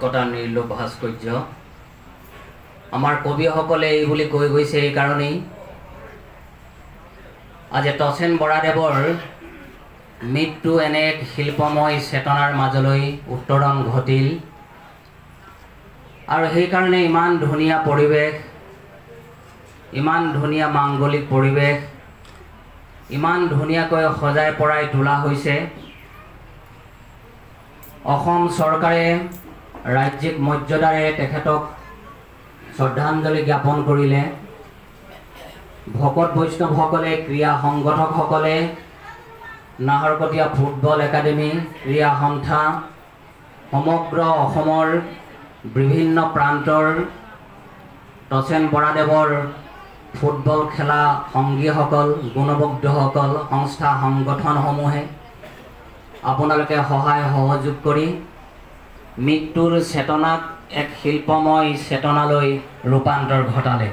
কটা নিৰ্লোভ ভাস্কৰ্য আমাৰ কবিসকলে এই বুলি কৈ গৈছে এই কাৰণেই আজি তচেন বৰাদেৱৰ মৃত্যু এনে এক শিল্পময় চেতনাৰ মাজলৈ উত্তৰণ ঘটিল আৰু সেই কাৰণে ইমান ধুনীয়া পৰিৱেশ ইমান ধুনীয়া মাংগলিক পৰিৱেশ ইমান ধুনীয়াকৈ সজাই পৰাই তোলা হৈছে অসম চৰকাৰে ৰাজ্যিক মৰ্যাদাৰে তেখেতক শ্ৰদ্ধাঞ্জলি জ্ঞাপন কৰিলে ভকত বৈষ্ণৱসকলে ক্ৰীড়া সংগঠকসকলে নাহৰকটীয়া ফুটবল একাডেমি ক্ৰীড়া সন্থা সমগ্ৰ অসমৰ বিভিন্ন প্ৰান্তৰ তচেন বৰাদেৱৰ ফুটবল খেলা সংগীসকল গুণবদ্ধসকল সংস্থা সংগঠনসমূহে আপোনালোকে সহায় সহযোগ কৰি মৃত্যুৰ চেতনাক এক শিল্পময় চেতনালৈ ৰূপান্তৰ ঘটালে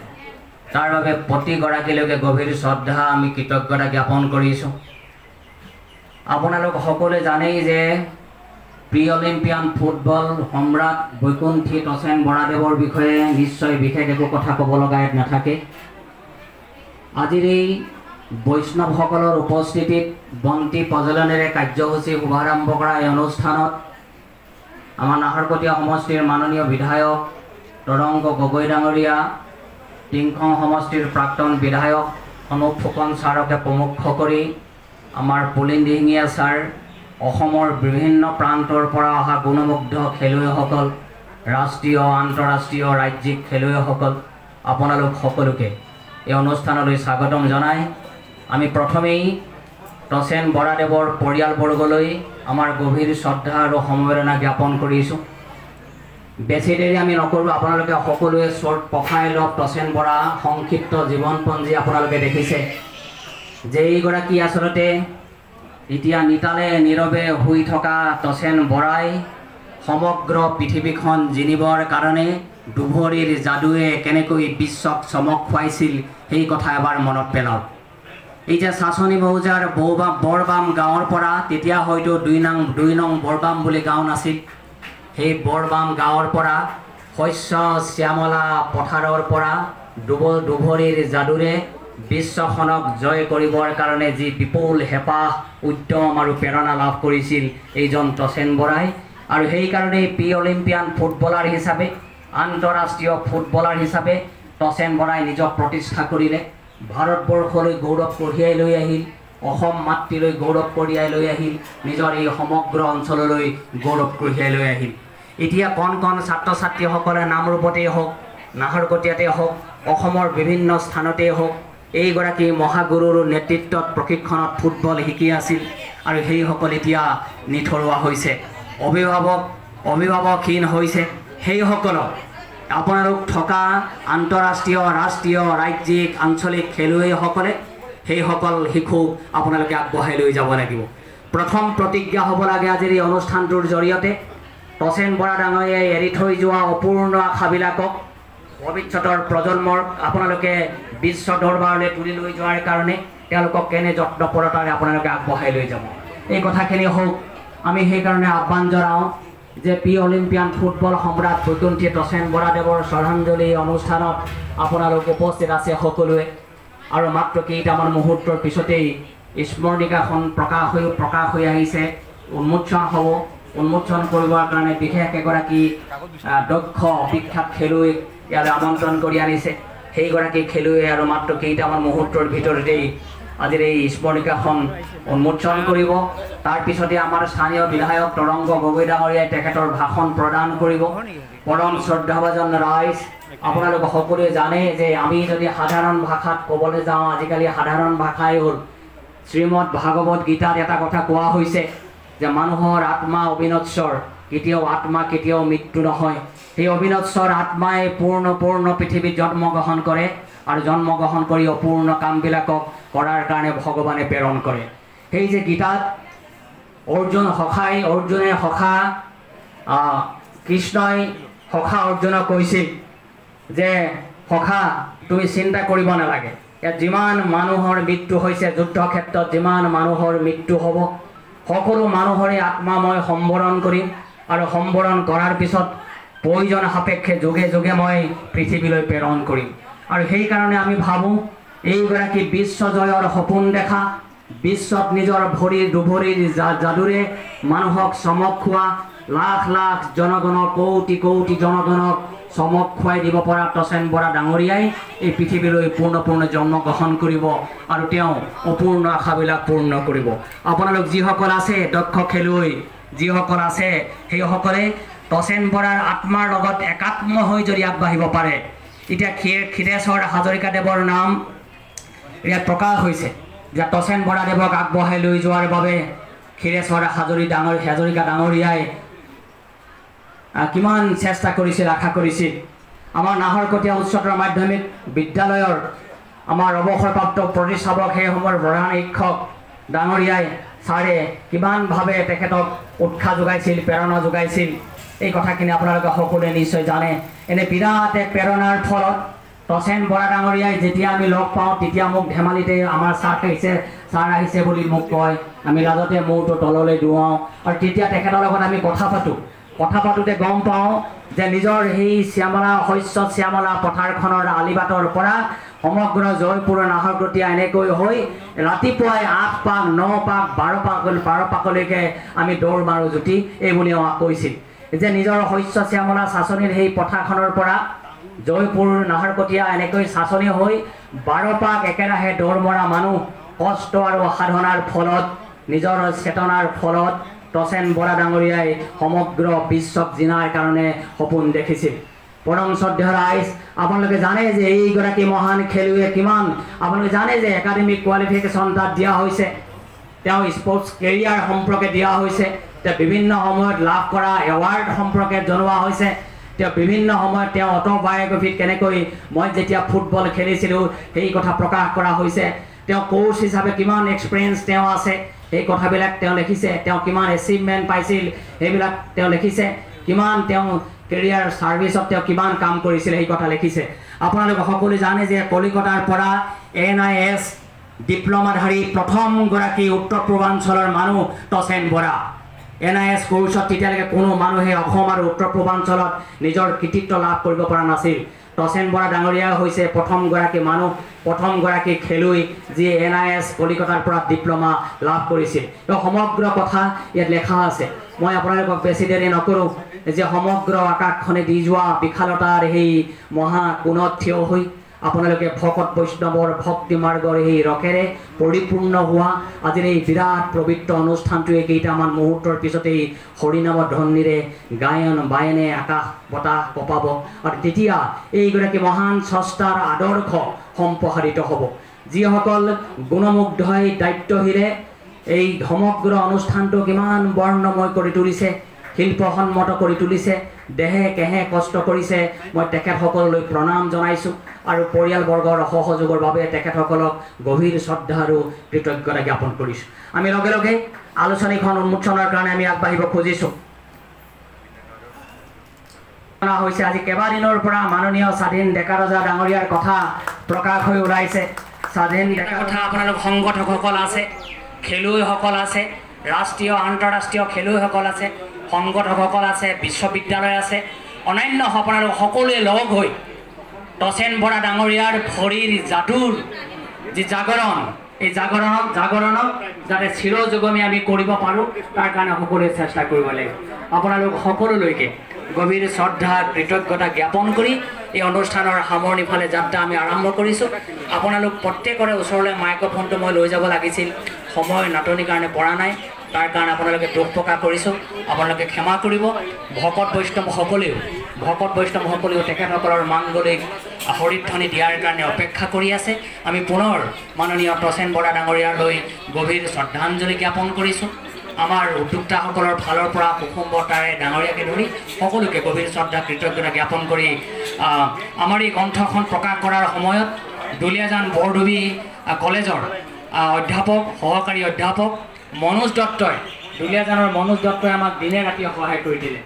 তাৰ বাবে প্ৰতিগৰাকীলৈকে গভীৰ শ্ৰদ্ধা আমি কৃতজ্ঞতা জ্ঞাপন কৰিছোঁ আপোনালোক সকলোৱে জানেই যে প্ৰি অলিম্পিয়ান ফুটবল সম্ৰাট বৈকুণ্ঠী তচেন বৰাদেৱৰ বিষয়ে নিশ্চয় বিশেষ একো কথা ক'ব লগা নাথাকে আজিৰ এই বৈষ্ণৱসকলৰ উপস্থিতিত বন্তি প্ৰজ্বলনেৰে কাৰ্যসূচী শুভাৰম্ভ কৰা এই অনুষ্ঠানত আমাৰ নাহৰকটীয়া সমষ্টিৰ মাননীয় বিধায়ক তৰংগ গগৈ ডাঙৰীয়া টিংখং সমষ্টিৰ প্ৰাক্তন বিধায়ক অনুপ ফুকন ছাৰকে প্ৰমুখ কৰি আমাৰ পুলিন দিহিঙীয়া ছাৰ অসমৰ বিভিন্ন প্ৰান্তৰ পৰা অহা গুণমুগ্ধ খেলুৱৈসকল ৰাষ্ট্ৰীয় আন্তঃৰাষ্ট্ৰীয় ৰাজ্যিক খেলুৱৈসকল আপোনালোক সকলোকে এই অনুষ্ঠানলৈ স্বাগতম জনাই আমি প্ৰথমেই তচেন বৰাদেৱৰ পৰিয়ালবৰ্গলৈ আমাৰ গভীৰ শ্ৰদ্ধা আৰু সমবেদনা জ্ঞাপন কৰিছোঁ বেছি দেৰি আমি নকৰোঁ আপোনালোকে সকলোৱে শ্বৰ্ট প্ৰফাইল অফ তচেন বৰা সংক্ষিপ্ত জীৱনপঞ্জী আপোনালোকে দেখিছে যে এইগৰাকী আচলতে এতিয়া নিতালে নীৰৱে শুই থকা তচেন বৰাই সমগ্ৰ পৃথিৱীখন জিনিবৰ কাৰণে দুভৰীৰ যাদুৱে কেনেকৈ বিশ্বক চমক খুৱাইছিল সেই কথা এবাৰ মনত পেলাওক এই যে চাচনি মৌজাৰ বৰবাম গাঁৱৰ পৰা তেতিয়া হয়তো দুই নং বৰবাম বুলি গাঁও নাছিল সেই বৰবাম গাঁৱৰ পৰা শস্য শ্যামলা পথাৰৰ পৰা দুভৰীৰ যাদুৰে বিশ্বখনক জয় কৰিবৰ কাৰণে যি বিপুল হেঁপাহ উদ্যম আৰু প্ৰেৰণা লাভ কৰিছিল এইজন তচেন বৰাই আৰু সেইকাৰণে প্ৰি অলিম্পিয়ান ফুটবলাৰ হিচাপে আন্তঃৰাষ্ট্ৰীয় ফুটবলাৰ হিচাপে তচেন বৰাই নিজক প্ৰতিষ্ঠা কৰিলে ভাৰতবৰ্ষলৈ গৌৰৱ কঢ়িয়াই লৈ আহিল অসম মাতৃলৈ গৌৰৱ কঢ়িয়াই লৈ আহিল নিজৰ এই সমগ্ৰ অঞ্চললৈ গৌৰৱ কঢ়িয়াই লৈ আহিল এতিয়া কণ কণ ছাত্ৰ ছাত্ৰীসকলে নামৰূপতেই হওক নাহৰকটীয়াতে হওক অসমৰ বিভিন্ন স্থানতেই হওক এইগৰাকী মহাগুৰুৰ নেতৃত্বত প্ৰশিক্ষণত ফুটবল শিকি আছিল আৰু সেইসকল এতিয়া নিথৰুৱা হৈছে অভিভাৱকহীন হৈছে সেইসকলক আপোনালোক থকা আন্তঃৰাষ্ট্ৰীয় ৰাষ্ট্ৰীয় ৰাজ্যিক আঞ্চলিক খেলুৱৈসকলে সেইসকল শিশুক আপোনালোকে আগবঢ়াই লৈ যাব লাগিব প্ৰথম প্ৰতিজ্ঞা হ'ব লাগে আজিৰ এই অনুষ্ঠানটোৰ জৰিয়তে তচেন বৰা ডাঙৰীয়াই এৰি থৈ যোৱা অপূৰ্ণ আশাবিলাকক ভৱিষ্যতৰ প্ৰজন্মৰ আপোনালোকে বিশ্ব দৰবাৰলৈ তুলি লৈ যোৱাৰ কাৰণে তেওঁলোকক কেনে যত্নপৰতাৰে আপোনালোকে আগবঢ়াই লৈ যাব এই কথাখিনি হওক আমি সেইকাৰণে আহ্বান জনাওঁ যে প্ৰি অলিম্পিয়ান ফুটবল সম্ৰাট বৈকুণ্ঠী তচেন বৰাদেৱৰ শ্ৰদ্ধাঞ্জলি অনুষ্ঠানত আপোনালোক উপস্থিত আছে সকলোৱে আৰু মাত্ৰ কেইটামান মুহূৰ্তৰ পিছতেই স্মৰণিকাখন প্ৰকাশ হৈ আহিছে উন্মোচন হ'ব উন্মোচন কৰিবৰ কাৰণে বিশেষ এগৰাকী দক্ষ বিখ্যাত খেলুৱৈক ইয়ালৈ আমন্ত্ৰণ কৰি আনিছে সেইগৰাকী খেলুৱৈ আৰু মাত্ৰ কেইটামান মুহূৰ্তৰ ভিতৰতেই আজিৰ এই স্মৰণিকাখন উন্মোচন কৰিব তাৰপিছতে আমাৰ স্থানীয় বিধায়ক তৰংগ গগৈ ডাঙৰীয়াই তেখেতৰ ভাষণ প্ৰদান কৰিব পৰম শ্ৰদ্ধাভাজন ৰাইজ আপোনালোক সকলোৱে জানে যে আমি যদি সাধাৰণ ভাষাত ক'বলৈ যাওঁ আজিকালি সাধাৰণ ভাষাই হ'ল শ্ৰীমদ ভাগৱত গীতাত এটা কথা কোৱা হৈছে যে মানুহৰ আত্মা অবিনশ্বৰ কেতিয়াও মৃত্যু নহয় সেই অবিনশ্বৰ আত্মাই পূৰ্ণ পৃথিৱীত জন্মগ্ৰহণ কৰে আৰু জন্মগ্ৰহণ কৰি অপূৰ্ণ কামবিলাকক কৰাৰ কাৰণে ভগৱানে প্ৰেৰণ কৰে সেই যে গীতাত অৰ্জুনে সখা কৃষ্ণই সখা অৰ্জুনক কৈছিল যে সখা তুমি চিন্তা কৰিব নালাগে ইয়াত যিমান মানুহৰ মৃত্যু হৈছে যুদ্ধ ক্ষেত্ৰত যিমান মানুহৰ মৃত্যু হ'ব সকলো মানুহৰে আত্মা মই সম্বৰণ কৰিম আৰু সম্বৰণ কৰাৰ পিছত প্ৰয়োজন সাপেক্ষে যোগে যোগে মই পৃথিৱীলৈ প্ৰেৰণ কৰিম। আৰু সেইকাৰণে আমি ভাবোঁ এইগৰাকী বিশ্ব জয়ৰ সপোন দেখা, বিশ্বত নিজৰ ভৰিৰ দুভৰিৰ যাদুৰে মানুহক চমক খোৱা, লাখ লাখ জনগণক কোটি কোটি জনগণক চমক খুৱাই দিব পৰা তচেন বৰা ডাঙৰীয়াই এই পৃথিৱীলৈ পূৰ্ণ জন্মগ্ৰহণ কৰিব আৰু তেওঁ অপূৰ্ণ আশাবিলাক পূৰ্ণ কৰিব। আপোনালোক যিসকল আছে দক্ষ খেলুৱৈ যিসকল আছে সেইসকলে তচেন বৰাৰ আত্মাৰ লগত একাত্ম হৈ যদি আগবাঢ়িব পাৰে। এতিয়া ক্ষীৰেশ্বৰ হাজৰিকাদেৱৰ নাম ইয়াত প্ৰকাশ হৈছে যে তচেন বৰাদেৱক আগবঢ়াই লৈ যোৱাৰ বাবে ক্ষীৰেশ্বৰ হাজৰিকা ডাঙৰীয়াই কিমান চেষ্টা কৰিছিল, আশা কৰিছিল। আমাৰ নাহৰকটীয়া উচ্চতৰ মাধ্যমিক বিদ্যালয়ৰ আমাৰ অৱসৰপ্ৰাপ্ত প্ৰতিষ্ঠাপক সেই সময়ৰ প্ৰধান শিক্ষক ডাঙৰীয়াই ছাৰে কিমানভাৱে তেখেতক উৎসাহ যোগাইছিল, প্ৰেৰণা যোগাইছিল, এই কথাখিনি আপোনালোকে সকলোৱে নিশ্চয় জানে। এনে বিৰাট এক প্ৰেৰণাৰ ফলত তচেন বৰা ডাঙৰীয়াই যেতিয়া আমি লগ পাওঁ তেতিয়া মোক ধেমালিতে আমাৰ ছাৰ আহিছে বুলি মোক কয়। আমি লাজতে মূৰটো তললৈ দুৱাওঁ আৰু তেতিয়া তেখেতৰ লগত আমি কথা পাতোঁতে গম পাওঁ যে নিজৰ সেই শস্য শ্যামলা পথাৰখনৰ আলিবাটৰ পৰা সমগ্ৰ জয়পুৰ নাহৰকটীয়া এনেকৈ হৈ ৰাতিপুৱাই 8 পাক 9 পাক 12 পাকলৈকে আমি দৌৰ মাৰোঁ জুতি, এই বুলি কৈছিল যে নিজৰ শস্য শ্যামলা চাচনিৰ সেই পথাৰখনৰ পৰা জয়পুৰ নাহৰকটীয়া এনেকৈ চাচনি হৈ 12 পাক একেৰাহে দৌৰ মৰা মানুহ কষ্ট আৰু সাধনাৰ ফলত নিজৰ চেতনাৰ ফলত তচেন বৰা ডাঙৰীয়াই সমগ্ৰ বিশ্বক জিনাৰ কাৰণে সপোন দেখিছিল। পৰম শ্ৰদ্ধেয় ৰাইজ, আপোনালোকে জানে যে এইগৰাকী মহান খেলুৱৈ কিমান, আপোনালোকে জানে যে একাডেমিক কোৱালিফিকেশ্যন তাত দিয়া হৈছে, তেওঁ স্পৰ্টছ কেৰিয়াৰ সম্পৰ্কে দিয়া হৈছে, তেওঁ বিভিন্ন সময়ত লাভ কৰা এৱাৰ্ড সম্পৰ্কে জনোৱা হৈছে, তেওঁ বিভিন্ন সময়ত তেওঁ অট'বায়'গ্ৰাফিত কেনেকৈ মই যেতিয়া ফুটবল খেলিছিলোঁ সেই কথা প্ৰকাশ কৰা হৈছে, তেওঁ কোচ হিচাপে কিমান এক্সপিৰিয়েঞ্চ তেওঁ আছে সেই কথাবিলাক তেওঁ লিখিছে, তেওঁ কিমান এচিভমেণ্ট পাইছিল সেইবিলাক তেওঁ লিখিছে, কিমান তেওঁ কেৰিয়াৰ ছাৰ্ভিচত তেওঁ কিমান কাম কৰিছিল সেই কথা লিখিছে। আপোনালোকে সকলোৱে জানে যে কলিকতাৰ পৰা NIS ডিপ্ল'মাধাৰী প্ৰথমগৰাকী উত্তৰ পূৰ্বাঞ্চলৰ মানুহ তচেন বৰা। NIS কোৰ্চত তেতিয়ালৈকে কোনো মানুহে অসম আৰু উত্তৰ পূৰ্বাঞ্চলত নিজৰ কৃতিত্ব লাভ কৰিব পৰা নাছিল। তচেন বৰা ডাঙৰীয়া হৈছে প্ৰথমগৰাকী মানুহ, প্ৰথমগৰাকী খেলুৱৈ যি NIS কলিকতাৰ পৰা ডিপ্ল'মা লাভ কৰিছিল। এই সমগ্ৰ কথা ইয়াত লেখা আছে। মই আপোনালোকক বেছি দেৰি নকৰোঁ যে সমগ্ৰ আকাশখনে দি যোৱা বিশালতাৰ সেই মহাকোণত থিয় হৈ আপোনালোকে ভকত বৈষ্ণৱৰ ভক্তি মাৰ্গৰ সেই ৰকেৰে পৰিপূৰ্ণ হোৱা আজিৰ এই বিৰাট পবিত্ৰ অনুষ্ঠানটোৱে কেইটামান মুহূৰ্তৰ পিছতেই হৰিনামৰ ধ্বনিৰে গায়ন বায়নে আকাশ বতাহ কঁপাব আৰু তেতিয়া এইগৰাকী মহান স্ৰষ্টাৰ আদৰ্শ সম্প্ৰসাৰিত হ'ব। যিসকল গুণমুগ্ধই দায়িত্বহীৰে এই সমগ্ৰ অনুষ্ঠানটো কিমান বৰ্ণময় কৰি তুলিছে, শিল্পসন্মত কৰি তুলিছে, দেহে কেহে কষ্ট কৰিছে, মই তেখেতসকললৈ প্ৰণাম জনাইছোঁ আৰু পৰিয়ালবৰ্গৰ সহযোগৰ বাবে তেখেতসকলক গভীৰ শ্ৰদ্ধা আৰু কৃতজ্ঞতা জ্ঞাপন কৰিছোঁ। আমি লগে লগে আলোচনীখন উন্মোচনৰ কাৰণে আমি আগবাঢ়িব খুজিছোঁ। হৈছে আজি কেইবাদিনৰ পৰা মাননীয় স্বাধীন ডেকা ৰজা ডাঙৰীয়াৰ কথা প্ৰকাশ হৈ ওলাইছে। স্বাধীন ডেকা কথা আপোনালোক সংগঠকসকল আছে, খেলুৱৈসকল আছে, ৰাষ্ট্ৰীয় আন্তঃৰাষ্ট্ৰীয় খেলুৱৈসকল আছে, সংগঠকসকল আছে, বিশ্ববিদ্যালয় আছে, অন্যান্য আপোনালোক সকলোৱে লগ হৈ তচেন বৰা ডাঙৰীয়াৰ ভৰিৰ যাদুৰ যি জাগৰণ, এই জাগৰণক যাতে চিৰযুগমী আমি কৰিব পাৰোঁ তাৰ কাৰণে সকলোৱে চেষ্টা কৰিব লাগিব। আপোনালোক সকলোলৈকে গভীৰ শ্ৰদ্ধা কৃতজ্ঞতা জ্ঞাপন কৰি এই অনুষ্ঠানৰ সামৰণি ফালে যাত্ৰা আমি আৰম্ভ কৰিছোঁ। আপোনালোক প্ৰত্যেকৰে ওচৰলৈ মাইক্ৰফোনটো মই লৈ যাব লাগিছিল, সময় নাটনিৰ কাৰণে পৰা নাই, তাৰ কাৰণে আপোনালোকে দুখ প্ৰকাশ কৰিছোঁ, আপোনালোকে ক্ষমা কৰিব। ভকত বৈষ্ণৱসকলেও তেখেতসকলৰ মাংগলিক হৰিধ্বনি দিয়াৰ কাৰণে অপেক্ষা কৰি আছে। আমি পুনৰ মাননীয় তচেন বৰা ডাঙৰীয়ালৈ গভীৰ শ্ৰদ্ধাঞ্জলি জ্ঞাপন কৰিছোঁ। আমাৰ উদ্যোক্তাসকলৰ ফালৰ পৰা কুসুম বৰতাৰে ডাঙৰীয়াকে ধৰি সকলোকে গভীৰ শ্ৰদ্ধা কৃতজ্ঞতা জ্ঞাপন কৰি আমাৰ এই গ্ৰন্থখন প্ৰকাশ কৰাৰ সময়ত দুলীয়াজান বৰডুবি কলেজৰ অধ্যাপক সহকাৰী অধ্যাপক মনোজ দত্তই, দুলীয়াজানৰ মনোজ দত্তই আমাক দিনে ৰাতিয়ে সহায় কৰি দিলে।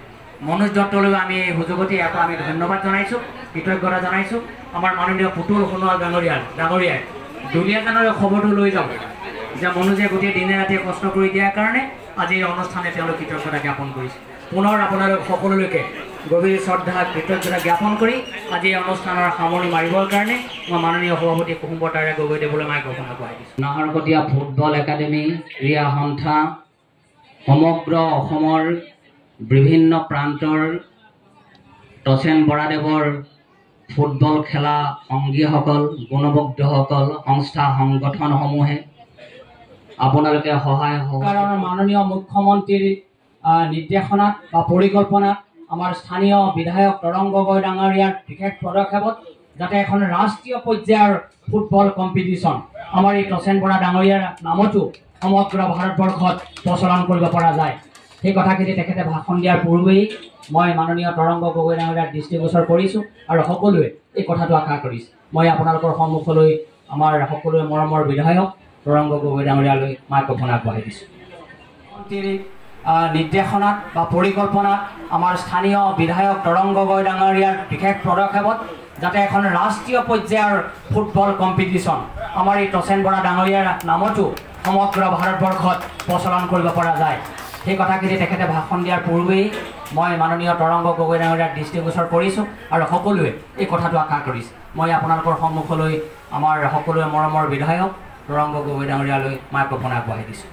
মনোজ দত্তলৈ আমি এই সুযোগতে আকৌ আমি ধন্যবাদ জনাইছোঁ, কৃতজ্ঞতা জনাইছোঁ। আমাৰ মাননীয় পুতুল সোণোৱাল ডাঙৰীয়াই দুলীয়াজানৰ খবৰটো লৈ যাব যে মনোজে গোটেই দিনে ৰাতিয়ে কষ্ট কৰি দিয়াৰ কাৰণে আজি এই অনুষ্ঠানে তেওঁলোক কৃতজ্ঞতা জ্ঞাপন কৰিছে। পুনৰ আপোনালোক সকলোলৈকে গভীৰ শ্ৰদ্ধা কৃতজ্ঞতা জ্ঞাপন কৰি আজি এই অনুষ্ঠানৰ সামৰণি মাৰিবৰ কাৰণে মই মাননীয় সভাপতি কুসুম বৰতাৰে গগৈদেৱলৈ মাইক্ৰফোন আগবঢ়াই দিছোঁ। নাহৰকটীয়া ফুটবল একাডেমী ক্ৰীড়া সন্থা সমগ্ৰ অসমৰ বিভিন্ন প্ৰান্তৰ তচেন বৰাদেৱৰ ফুটবল খেলা সংগীসকল গুণবদ্ধসকল সংস্থা সংগঠনসমূহে আপোনালোকে সহায় সহকাৰৰ মাননীয় মুখ্যমন্ত্ৰীৰ নিৰ্দেশনাত বা পৰিকল্পনাত আমাৰ স্থানীয় বিধায়ক তৰংগ গগৈ ডাঙৰীয়াৰ বিশেষ পদক্ষেপত যাতে এখন ৰাষ্ট্ৰীয় পৰ্যায়ৰ ফুটবল কম্পিটিশ্যন আমাৰ এই তচেন বৰা ডাঙৰীয়াৰ নামতো সমগ্ৰ ভাৰতবৰ্ষত প্ৰচলন কৰিব পৰা যায়। সেই কথাখিনি তেখেতে ভাষণ দিয়াৰ পূৰ্বেই মই মাননীয় তৰংগ গগৈ ডাঙৰীয়াৰ দৃষ্টিগোচৰ কৰিছোঁ আৰু সকলোৱে এই কথাটো আশা কৰিছে। মই আপোনালোকৰ সন্মুখলৈ আমাৰ সকলোৱে মৰমৰ বিধায়ক তৰংগ গগৈ ডাঙৰীয়ালৈ মাইক্ৰফোন আগবঢ়াই দিছোঁ। মন্ত্ৰীৰ নিৰ্দেশনাত বা পৰিকল্পনাত আমাৰ স্থানীয় বিধায়ক তৰংগ গগৈ ডাঙৰীয়াৰ বিশেষ পদক্ষেপত যাতে এখন ৰাষ্ট্ৰীয় পৰ্যায়ৰ ফুটবল কম্পিটিশ্যন আমাৰ এই তচেন বৰা ডাঙৰীয়াৰ নামতো সমগ্ৰ ভাৰতবৰ্ষত প্ৰচলন কৰিব পৰা যায়। সেই কথাখিনি তেখেতে ভাষণ দিয়াৰ পূৰ্বেই মই মাননীয় তৰংগ গগৈ ডাঙৰীয়াৰ দৃষ্টিগোচৰ কৰিছোঁ আৰু সকলোৱে এই কথাটো আশা কৰিছে। মই আপোনালোকৰ সন্মুখলৈ আমাৰ সকলোৱে মৰমৰ বিধায়ক তৰংগ গগৈ ডাঙৰীয়ালৈ মাইক্ৰফোন আগবঢ়াই দিছোঁ।